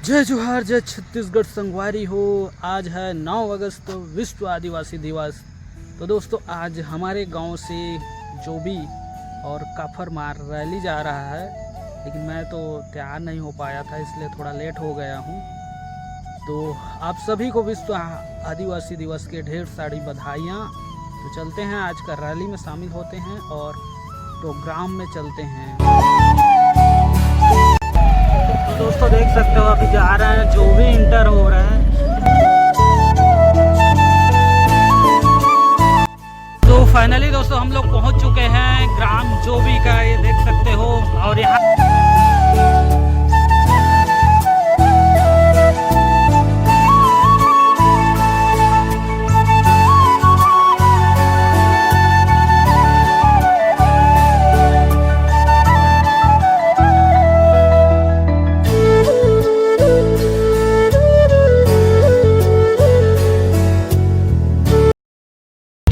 जय जोहार, जय छत्तीसगढ़ संगवारी हो। आज है 9 अगस्त, विश्व आदिवासी दिवस। तो दोस्तों आज हमारे गांव से जोबी और काफर मार रैली जा रहा है, लेकिन मैं तो तैयार नहीं हो पाया था, इसलिए थोड़ा लेट हो गया हूं। तो आप सभी को विश्व आदिवासी दिवस के ढेर सारी बधाइयाँ। तो चलते हैं, आज का रैली में शामिल होते हैं और प्रोग्राम में चलते हैं। तो दोस्तों देख सकते हो अभी जा रहे हैं, जो भी इंटर हो रहा है। तो फाइनली दोस्तों हम लोग पहुंच चुके हैं ग्राम जोबी का, ये देख सकते हो। और यहाँ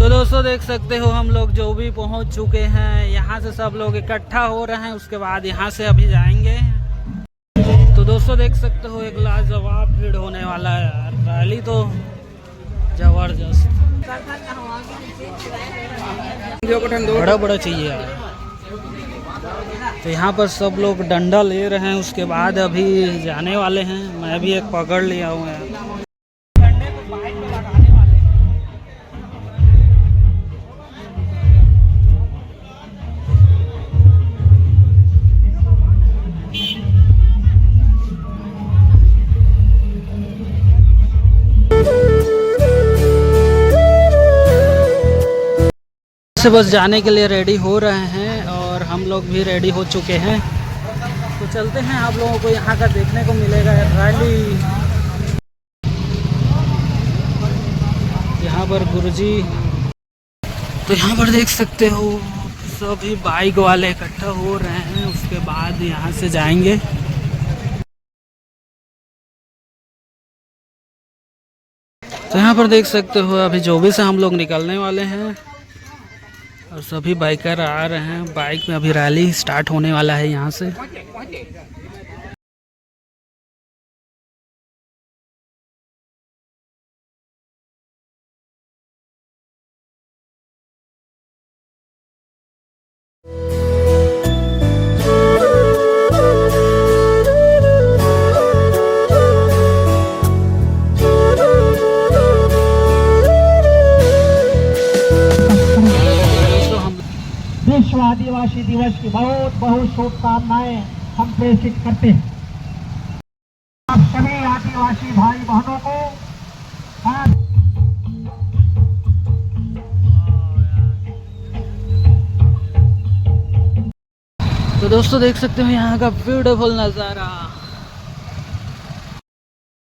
दोस्तों देख सकते हो हम लोग जो भी पहुंच चुके हैं। यहाँ से सब लोग इकट्ठा हो रहे हैं, उसके बाद यहाँ से अभी जाएंगे। तो दोस्तों देख सकते हो एक लाजवाब भीड़ होने वाला है, रैली तो जबरदस्त बड़ा बड़ा चाहिए यार। तो यहाँ पर सब लोग डंडा ले रहे हैं, उसके बाद अभी जाने वाले हैं। मैं भी एक पकड़ लिया हूँ यार। से बस जाने के लिए रेडी हो रहे हैं और हम लोग भी रेडी हो चुके हैं। तो चलते हैं, आप लोगों को यहाँ का देखने को मिलेगा रैली। यहाँ पर गुरुजी, तो यहाँ पर देख सकते हो सभी बाइक वाले इकट्ठा हो रहे हैं, उसके बाद यहाँ से जाएंगे। तो यहाँ पर देख सकते हो अभी जोबी से हम लोग निकलने वाले हैं और सभी बाइकर आ रहे हैं। बाइक में अभी रैली स्टार्ट होने वाला है यहाँ से। विश्व आदिवासी दिवस की बहुत बहुत शुभकामनाएं हम प्रेषित करते हैं। आप सभी आदिवासी भाई बहनों को तो दोस्तों देख सकते हो यहाँ का ब्यूटीफुल नज़ारा।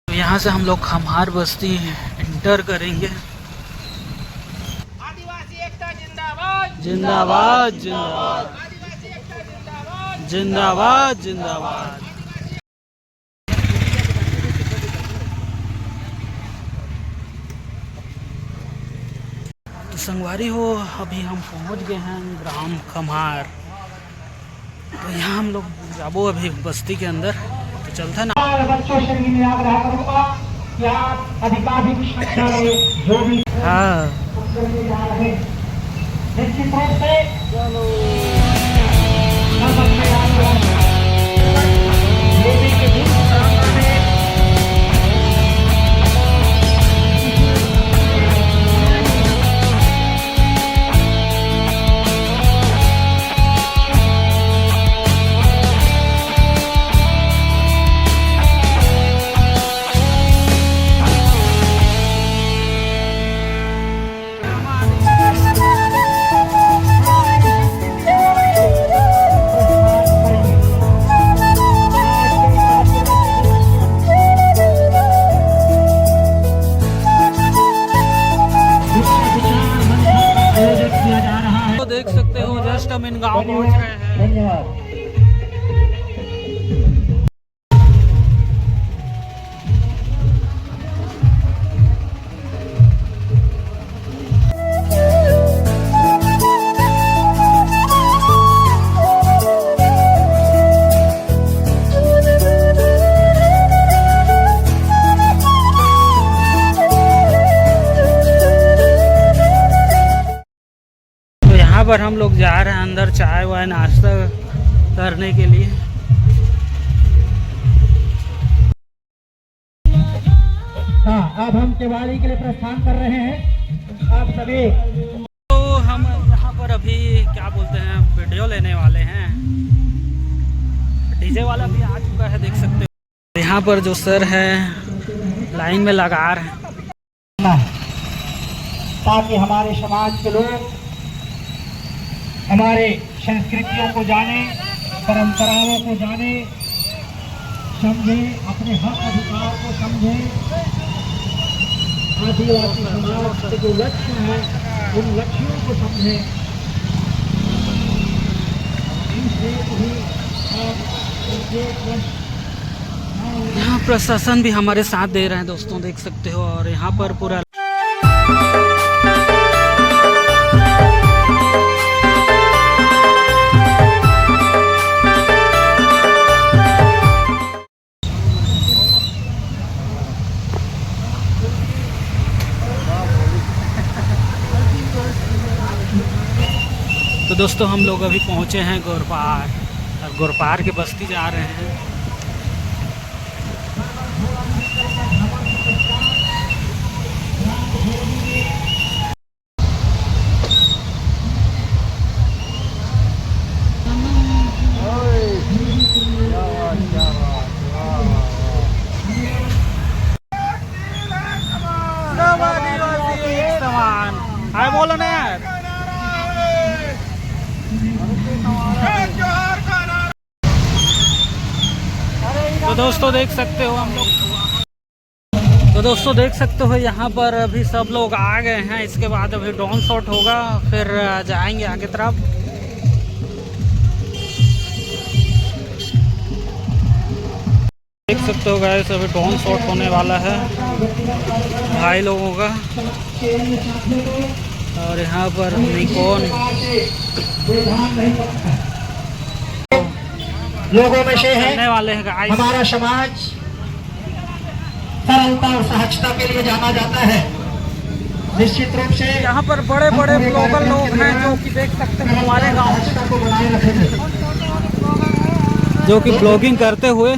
तो यहाँ से हम लोग खम्हार बस्ती इंटर करेंगे। जिंदाबाद जिंदाबाद जिंदाबाद जिंदाबाद। तो संगवारी हो, अभी हम पहुंच गए हैं ग्राम खम्हार। तो यहाँ हम लोग जाबो अभी बस्ती के अंदर। तो चलते ना। बच्चों से भी आग्रह करूंगा कि आप अधिकाधिक संख्या में जो भी निश्चित रूप से देख सकते हो जस्ट हम इन गांव पहुंच रहे हैं। धन्यवाद। पर हम लोग जा रहे हैं अंदर चाय वाय नाश्ता करने के लिए। हाँ, अब हम केवाड़ी के लिए प्रस्थान कर रहे हैं। आप सभी तो हम यहाँ पर अभी क्या बोलते हैं वीडियो लेने वाले हैं। डीजे वाला भी आ चुका है, देख सकते हो। यहाँ पर जो सर है लाइन में लगा रहे हैं ताकि हमारे समाज के लोग हमारे संस्कृतियों को जाने, परंपराओं को जाने, समझे, अपने हक अधिकार को समझे। आदिवासी समाज के जो लक्ष्य हैं उन लक्ष्यों को समझे। यहाँ प्रशासन भी हमारे साथ दे रहे हैं दोस्तों, देख सकते हो। और यहाँ पर पूरा तो दोस्तों हम लोग अभी पहुँचे हैं गोरपार, और गोरपार के बस्ती जा रहे हैं। हाय बोलो ना यार। तो दोस्तों देख सकते हो हम लोग, तो दोस्तों देख सकते हो यहाँ पर अभी सब लोग आ गए हैं। इसके बाद अभी ड्रोन शॉट होगा, फिर जाएंगे आगे तरफ। देख सकते हो गाइस, अभी ड्रोन शॉट होने वाला है भाई लोगों का। और यहाँ पर निकॉन लोगों में से है वाले हैं गाइस। हमारा समाज सरलता और सहजता के लिए जाना जाता है। निश्चित रूप से यहाँ पर बड़े बड़े ग्लोबल लोग हैं जो कि देख सकते हैं हमारे गांव को बनाए रखेंगे, जो कि ब्लॉगिंग करते हुए।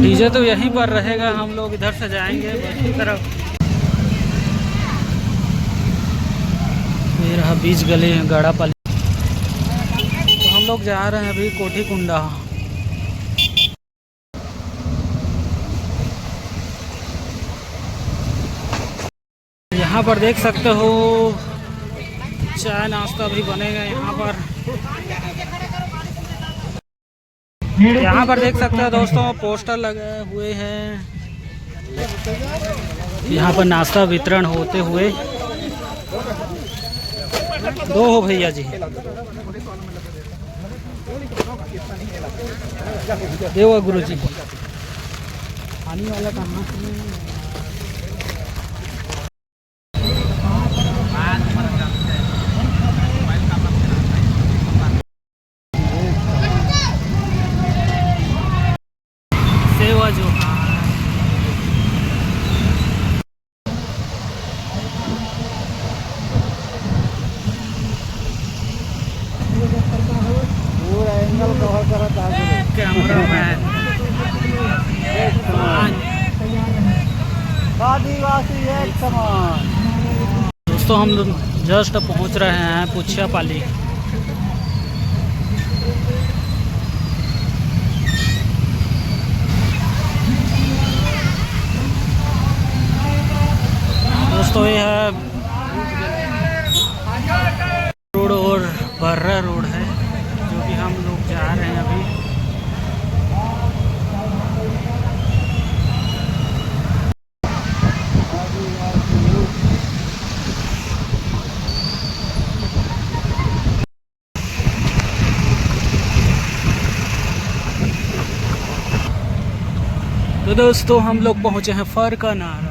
डीजे तो यहीं पर रहेगा, हम लोग इधर से जाएंगे बस्ती तरफ। ये रहा बीच गली गड़ापली। तो हम लोग जा रहे हैं अभी कोठी कुंडा। यहाँ पर देख सकते हो चाय नाश्ता भी बनेगा यहाँ पर। यहाँ पर देख सकते हो दोस्तों पोस्टर लगे हुए हैं। यहाँ पर नाश्ता वितरण होते हुए। दो हो भैया जी, देवा गुरु जी। पानी वाला कहाँ से? सेवा जो कैमरामैन आदिवासी एक समान। दोस्तों हम लोग जस्ट पहुंच रहे हैं पुछियापाली। दोस्तों ये है रोड और बर्रा रोड है जो कि हम लोग जा रहे हैं अभी। तो दोस्तों हम लोग पहुंचे हैं फर का नारा।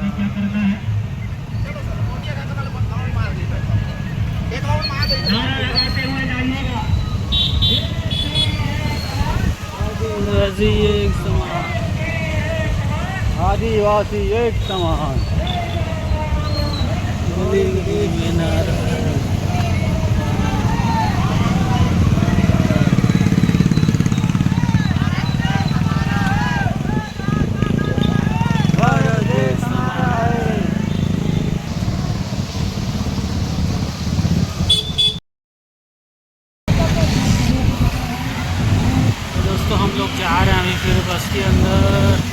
आदिवासी एक समान। गली गली में नारा। भारत देश हमारा है। तो दोस्तों हम लोग जा रहे हैं अभी फिर बस के अंदर।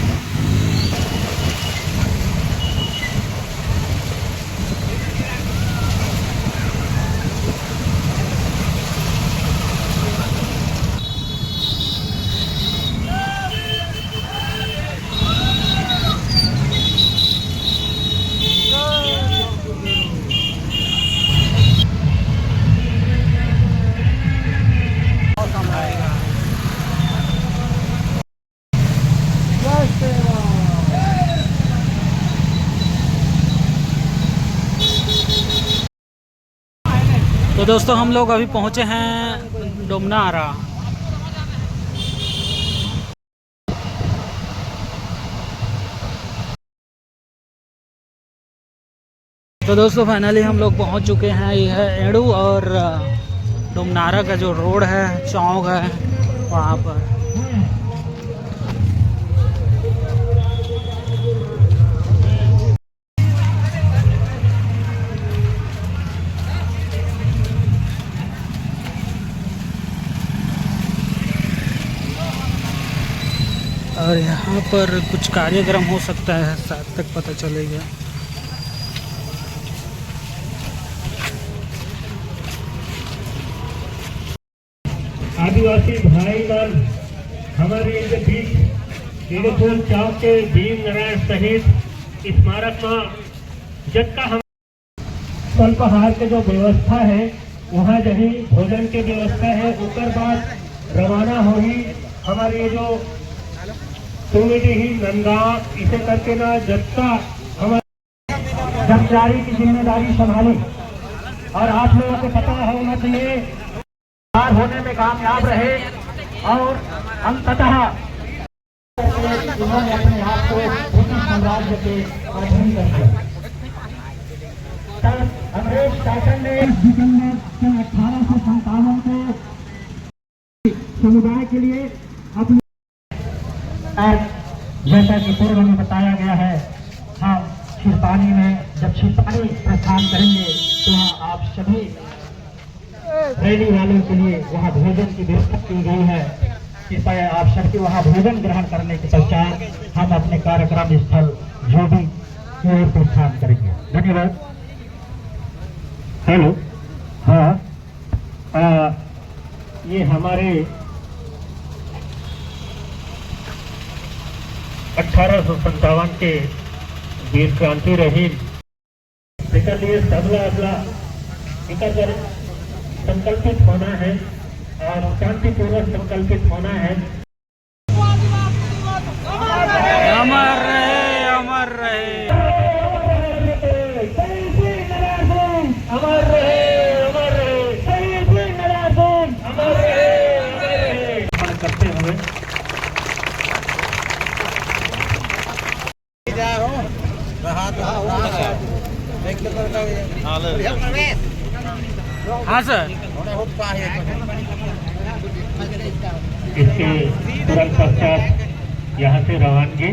तो दोस्तों हम लोग अभी पहुंचे हैं डोमनारा। तो दोस्तों फाइनली हम लोग पहुंच चुके हैं। ये है एड़ू और डोमनारा का जो रोड है, चौक है वहाँ पर। और यहाँ पर कुछ कार्यक्रम हो सकता है, सात तक पता चलेगा। आदिवासी भाई बहन हमारे इनके बीच वीरपुर चौक के भीम नारायण शहीद स्मारक में जगह हम अल्पाहार के जो व्यवस्था है वहाँ जही भोजन की व्यवस्था है। उसके बाद रवाना हुई हमारी ये जो कमेटी ही नंदा इसे करके ना जत्ता हमारे कर्मचारी की जिम्मेदारी संभाली और आप लोगों को पता होना चाहिए पार होने में कामयाब रहे और अंततः उन्होंने अपने आप को ब्रिटिश साम्राज्य के अधीन कर दिया। तब अंग्रेज शासन ने दिसंबर 1857 को समुदाय के लिए अपने जैसा कि पूर्व में बताया गया है, हम छिरपानी में जब छिरपानी प्रस्थान करेंगे तो आप सभी रैली वालों के लिए वहाँ भोजन की व्यवस्था की गई है। कृपया आप सबके वहाँ भोजन ग्रहण करने के पश्चात हम अपने कार्यक्रम स्थल जो भी की ओर प्रस्थान करेंगे। धन्यवाद। हेलो, हाँ, ये हमारे 1857 के वीर क्रांति रहीम लिए सबला अगला एकाग्र संकल्पित होना है और शांतिपूर्वक संकल्पित होना है। अमर रहे, अमर रहे। अमर रहे, अमर रहे, शहीद वीर नारायण सिंह, अमर रहे, अमर रहे। करते हुए हाँ सर। इसके तुरंत पश्चात यहाँ से रवानगी।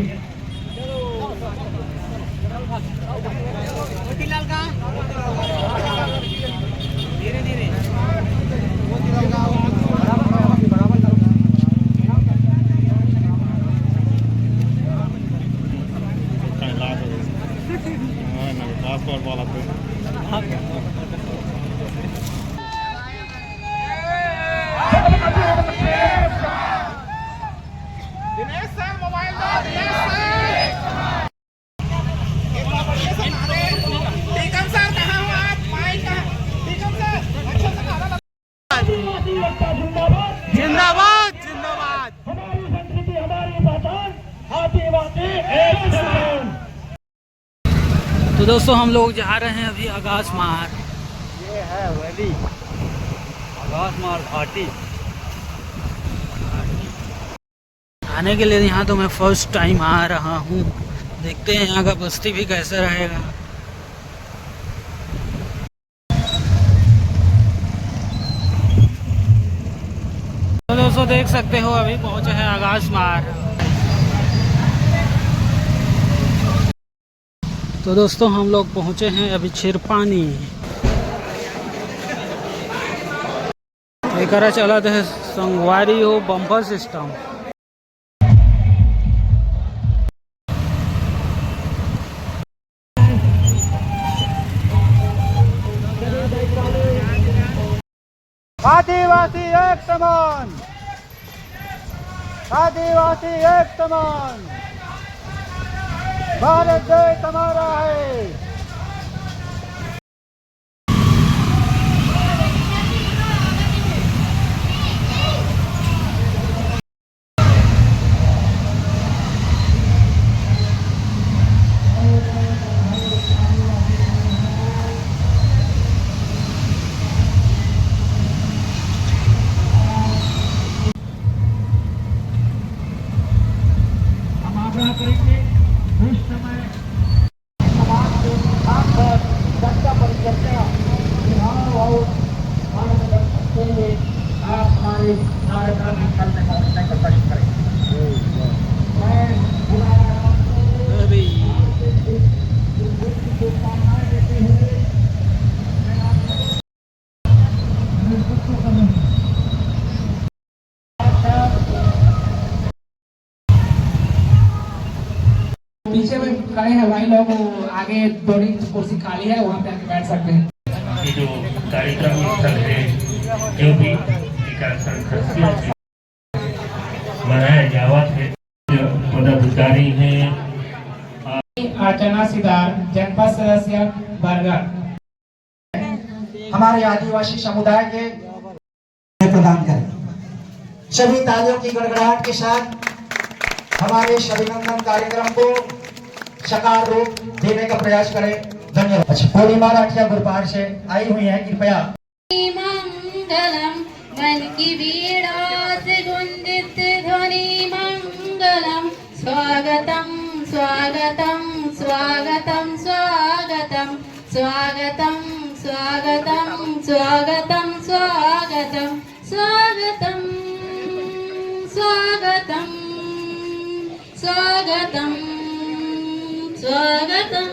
धीरे धीरे दिनेश सर मोबाइल दो। दिनेश सर टीकम सर कहाँ हो आप? माइक कहाँ? टीकम सर अच्छा से गाना जिंदाबाद, जिंदाबाद। हमारी संस्कृति, हमारी पहचान, आदिवासी एक समान। तो दोस्तों हम लोग जा रहे हैं अभी आगास मार। ये है वैली आगास मार घाटी। आने के लिए यहाँ तो मैं फर्स्ट टाइम आ रहा हूँ देखते हैं यहाँ का बस्ती भी कैसे रहेगा। तो दोस्तों देख सकते हो अभी पहुँचे हैं आगाश मार्ग। तो दोस्तों हम लोग पहुँचे हैं अभी छिरपानी। एक चला है संगवारी हो बम्पर सिस्टम। आदिवासी एक समान, आदिवासी एक समान, भारत देश हमारा है। पीछे में खड़े हैं भाई लोग, आगे थोड़ी कुर्सी खाली है, वहाँ पे आके बैठ सकते हैं। ये जो कार्यक्रम स्थल है जो भी टीकाकरण खर्च मनाया जावा थे, पदाधिकारी हैं अर्चना सिदार, जनपद सदस्य बरगढ़। हमारे आदिवासी समुदाय के प्रदान करें। सभी तालियों की गड़गड़ाहट के साथ हमारे इस अभिनंदन कार्यक्रम को साकार रूप देने का प्रयास करें। धन्यवाद। अच्छा, पूर्णिमा राठिया गुरपार से आई हुई है, कृपया। मंगलम मन की वीणा से गुंजित ध्वनि मंगलम, स्वागतम स्वागतम स्वागतम स्वागतम स्वागतम स्वागतम स्वागतम स्वागतम स्वागतम स्वागतम स्वागतम स्वागतम।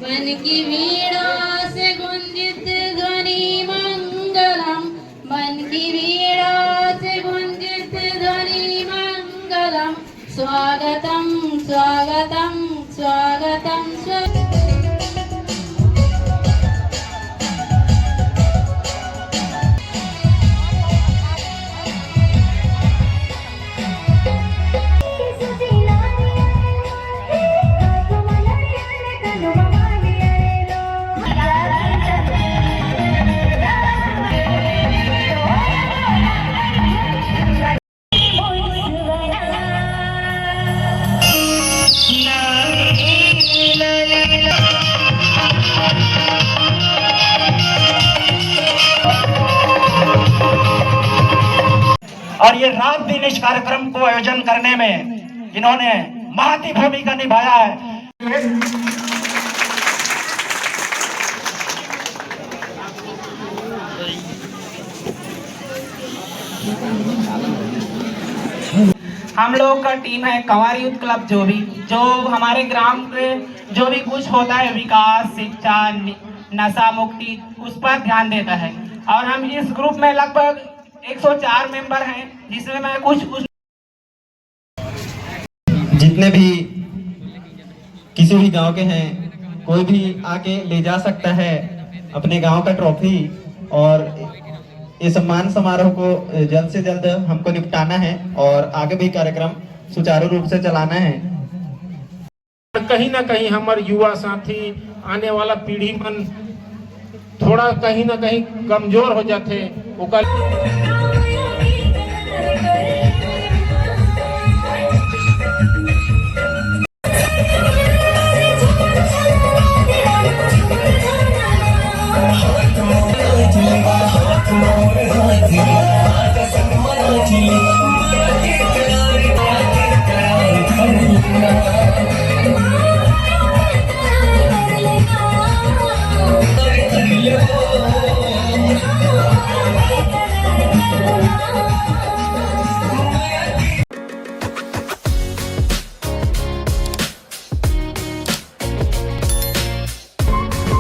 मन की वीणा से गुंजित ध्वनि मंगलम, मन की वीणा से गुंजित ध्वनि मंगलम, स्वागतम स्वागतम स्वागतम स्वागतम। और ये रात दिन इस कार्यक्रम को आयोजन करने में इन्होंने महती भूमिका निभाया है। हम लोग का टीम है कंवारी यूथ क्लब, जो हमारे ग्राम के जो भी कुछ होता है विकास, शिक्षा, नशा मुक्ति, उस पर ध्यान देता है। और हम इस ग्रुप में लगभग 104 मेंबर हैं, जिसमें मैं कुछ जितने भी किसी भी गांव के हैं, कोई भी आके ले जा सकता है अपने गांव का ट्रॉफी। और इस सम्मान समारोह को जल्द से जल्द हमको निपटाना है और आगे भी कार्यक्रम सुचारू रूप से चलाना है। कहीं ना कहीं हमारे युवा साथी, आने वाला पीढ़ी मन थोड़ा कहीं ना कहीं कमजोर हो जाते।